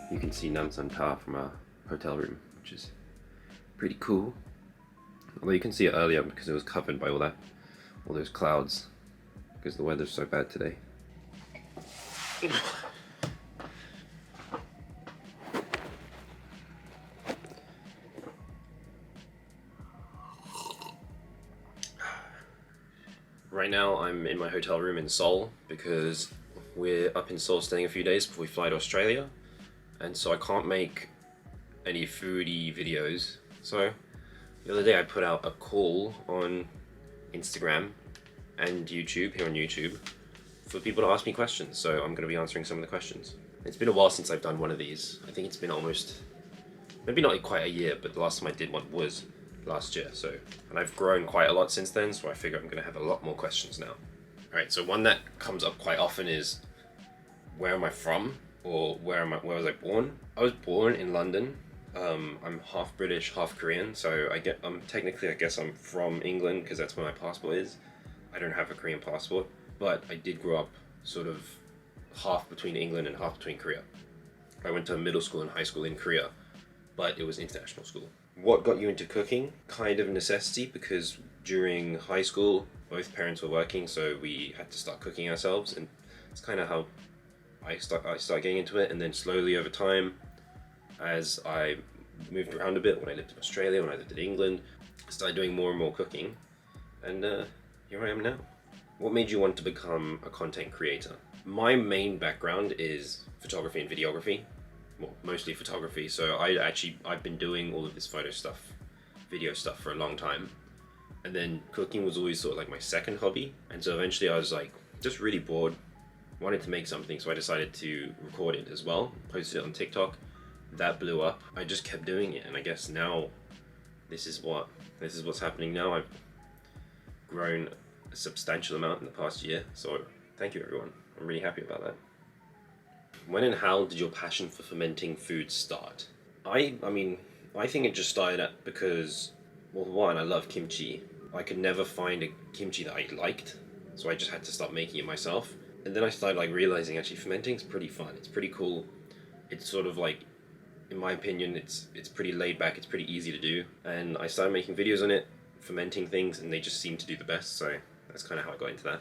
You can see Namsan Tower from our hotel room, which is pretty cool. Although you can see it earlier because it was covered by all those clouds, because the weather's so bad today. Right now I'm in my hotel room in Seoul because we're up in Seoul staying a few days before we fly to Australia, and so I can't make any foodie videos. So the other day I put out a call on Instagram and YouTube, here on YouTube, for people to ask me questions, so I'm going to be answering some of the questions. It's been a while since I've done one of these. I think it's been almost, maybe not quite a year, but the last time I did one was last year, and I've grown quite a lot since then, so I figure I'm going to have a lot more questions now. Alright, so one that comes up quite often is, where am I from? Or where was I born? I was born in London. I'm half British, half Korean, so technically I guess I'm from England because that's where my passport is. I don't have a Korean passport, but I did grow up sort of half between England and half between Korea. I went to middle school and high school in Korea, but it was international school. What got you into cooking? Kind of necessity, because during high school both parents were working, so we had to start cooking ourselves, and it's kind of how I started getting into it. And then slowly over time, as I moved around a bit, when I lived in Australia, when I lived in England, I started doing more and more cooking, and here I am now. What made you want to become a content creator? My main background is photography and videography. Well, mostly photography, so I've been doing all of this photo stuff, video stuff for a long time, and then cooking was always sort of like my second hobby, and so eventually I was like just really bored, wanted to make something, so I decided to record it as well, posted it on TikTok. That blew up. I just kept doing it, and I guess now this is what's happening now. I've grown a substantial amount in the past year, so thank you everyone. I'm really happy about that. When and how did your passion for fermenting food start? I think it just started because, well, one, I love kimchi. I could never find a kimchi that I liked, so I just had to start making it myself. And then I started realizing actually fermenting is pretty fun. It's pretty cool. It's sort of like, in my opinion, it's pretty laid back. It's pretty easy to do. And I started making videos on it, fermenting things, and they just seem to do the best. So that's kind of how I got into that.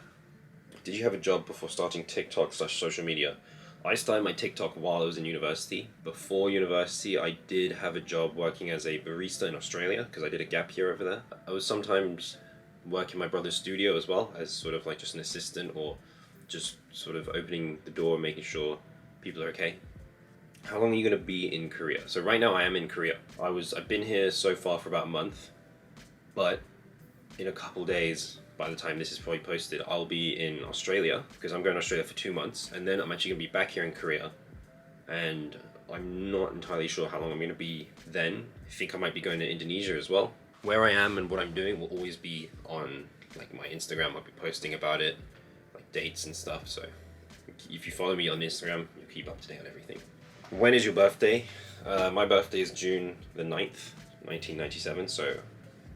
Did you have a job before starting TikTok/social media? I started my TikTok while I was in university. Before university, I did have a job working as a barista in Australia because I did a gap year over there. I was sometimes working my brother's studio as well as sort of like just an assistant, or just sort of opening the door, making sure people are okay. How long are you going to be in Korea? So right now I am in Korea. I've been here so far for about a month, but in a couple days, by the time this is probably posted, I'll be in Australia because I'm going to Australia for 2 months, and then I'm actually going to be back here in Korea, and I'm not entirely sure how long I'm going to be then. I think I might be going to Indonesia as well. Where I am and what I'm doing will always be on my Instagram. I'll be posting about it, dates and stuff, so if you follow me on Instagram, you'll keep up to date on everything. When is your birthday? My birthday is June the 9th, 1997, so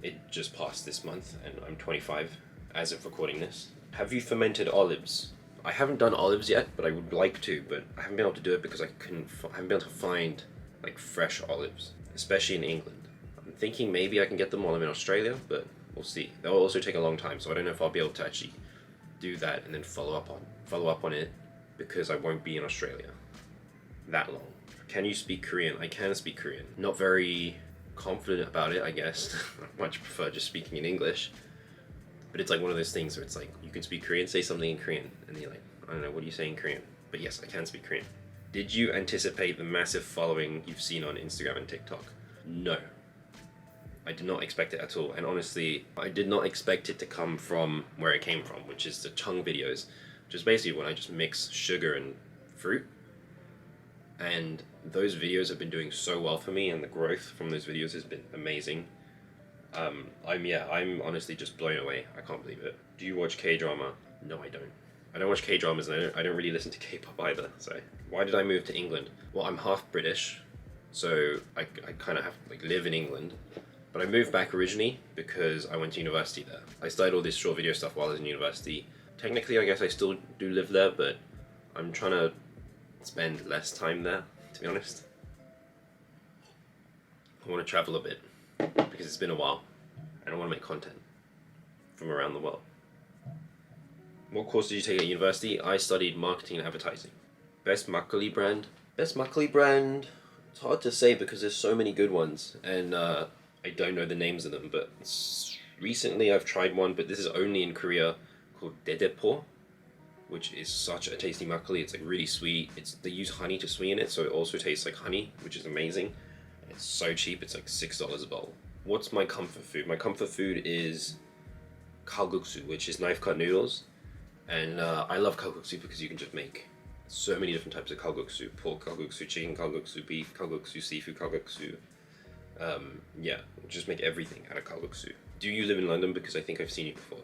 it just passed this month, and I'm 25 as of recording this. Have you fermented olives? I haven't done olives yet, but I would like to, but I haven't been able to do it because I haven't been able to find fresh olives, especially in England. I'm thinking maybe I can get them while I'm in Australia, but we'll see. That will also take a long time, so I don't know if I'll be able to actually do that and then follow up on it, because I won't be in Australia that long. Can you speak Korean? I can speak Korean. Not very confident about it, I guess. I much prefer just speaking in English. But it's one of those things where it's you can speak Korean, say something in Korean, and then you're I don't know, what do you say in Korean? But yes, I can speak Korean. Did you anticipate the massive following you've seen on Instagram and TikTok? No. I did not expect it at all, and honestly, I did not expect it to come from where it came from, which is the chung videos, which is basically when I just mix sugar and fruit. And those videos have been doing so well for me, and the growth from those videos has been amazing. I'm honestly just blown away. I can't believe it. Do you watch K-drama? No, I don't. I don't watch K-dramas, and I don't really listen to K-pop either. So why did I move to England? Well, I'm half British, so I kind of have to live in England. But I moved back originally because I went to university there. I started all this short video stuff while I was in university. Technically, I guess I still do live there, but I'm trying to spend less time there, to be honest. I want to travel a bit because it's been a while and I want to make content from around the world. What course did you take at university? I studied marketing and advertising. Best makgeolli brand? Best makgeolli brand? It's hard to say because there's so many good ones and I don't know the names of them, but recently I've tried one, but this is only in Korea, called Daedaepo, which is such a tasty makgeolli. It's like really sweet. They use honey to sweeten it, so it also tastes like honey, which is amazing. It's so cheap. It's like $6 a bowl. What's my comfort food? My comfort food is kalguksu, which is knife cut noodles. And I love kalguksu because you can just make so many different types of kalguksu. Pork kalguksu, chicken kalguksu, beef kalguksu, seafood kalguksu. Yeah, just make everything out of kalguksu. Do you live in London? Because I think I've seen you before.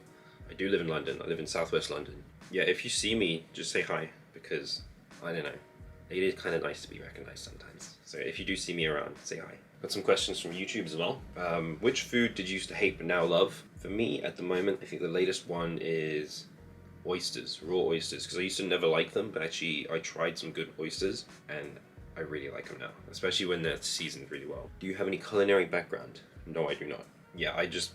I do live in London. I live in southwest London. Yeah, if you see me, just say hi, because, I don't know, it is kind of nice to be recognized sometimes. So if you do see me around, say hi. Got some questions from YouTube as well. Which food did you used to hate but now love? For me, at the moment, I think the latest one is oysters, raw oysters, because I used to never like them, but actually I tried some good oysters, and I really like them now, especially when they're seasoned really well. Do you have any culinary background? No, I do not. Yeah, I just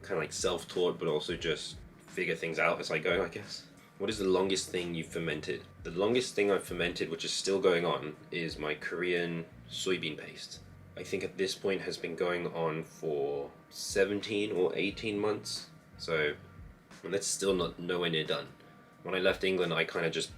kind of like self-taught, but also just figure things out as I go, I guess. What is the longest thing you've fermented? The longest thing I've fermented, which is still going on, is my Korean soybean paste. I think at this point has been going on for 17 or 18 months. So, and that's still nowhere near done. When I left England, I kind of just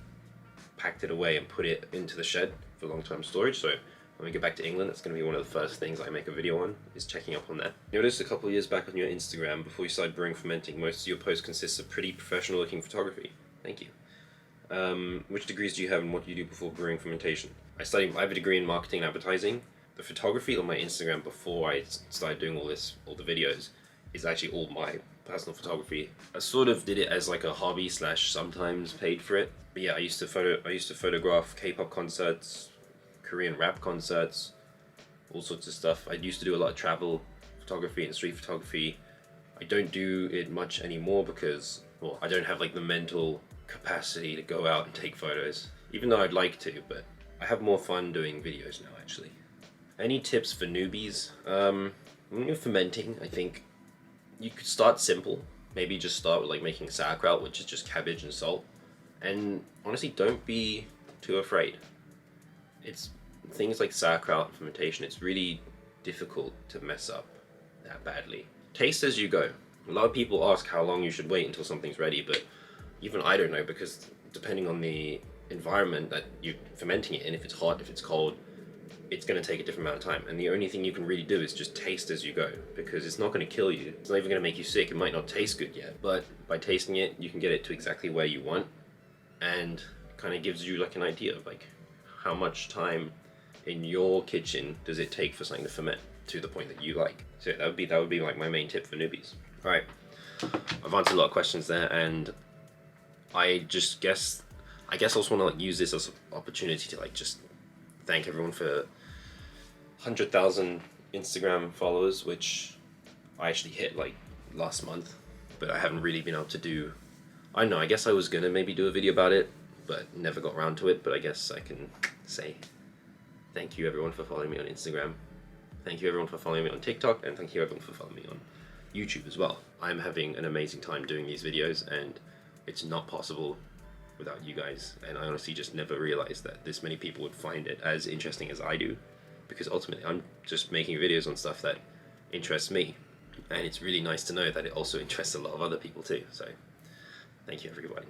packed it away and put it into the shed for long-term storage. So when we get back to England, that's going to be one of the first things I make a video on, is checking up on that. Noticed a couple of years back on your Instagram, before you started brewing fermenting, most of your posts consists of pretty professional looking photography. Thank you. Which degrees do you have and what do you do before brewing fermentation? I have a degree in marketing and advertising. The photography on my Instagram before I started doing all the videos, is actually all my personal photography. I sort of did it as like a hobby / sometimes paid for it. But yeah, I used to photograph K-pop concerts, Korean rap concerts, all sorts of stuff. I used to do a lot of travel photography and street photography. I don't do it much anymore because, well, I don't have like the mental capacity to go out and take photos, even though I'd like to, but I have more fun doing videos now actually. Any tips for newbies? When you're fermenting, I think you could start simple. Maybe just start with like making sauerkraut, which is just cabbage and salt. And honestly, don't be too afraid. It's things like sauerkraut and fermentation, it's really difficult to mess up that badly. Taste as you go. A lot of people ask how long you should wait until something's ready, but even I don't know, because depending on the environment that you're fermenting it in, if it's hot, if it's cold, it's going to take a different amount of time. And the only thing you can really do is just taste as you go, because it's not going to kill you. It's not even going to make you sick. It might not taste good yet, but by tasting it, you can get it to exactly where you want, and kind of gives you like an idea of like how much time in your kitchen does it take for something to ferment to the point that you like. So that would be like my main tip for newbies. All right, I've answered a lot of questions there, and I guess I also want to like use this as an opportunity to like just thank everyone for 100,000 Instagram followers, which I actually hit like last month, but I haven't really been able to do. I don't know, I guess I was gonna maybe do a video about it, but never got around to it. But I guess I can say thank you everyone for following me on Instagram. Thank you everyone for following me on TikTok, and thank you everyone for following me on YouTube as well. I'm having an amazing time doing these videos, and it's not possible without you guys. And I honestly just never realized that this many people would find it as interesting as I do, because ultimately I'm just making videos on stuff that interests me, and it's really nice to know that it also interests a lot of other people too. So thank you everybody.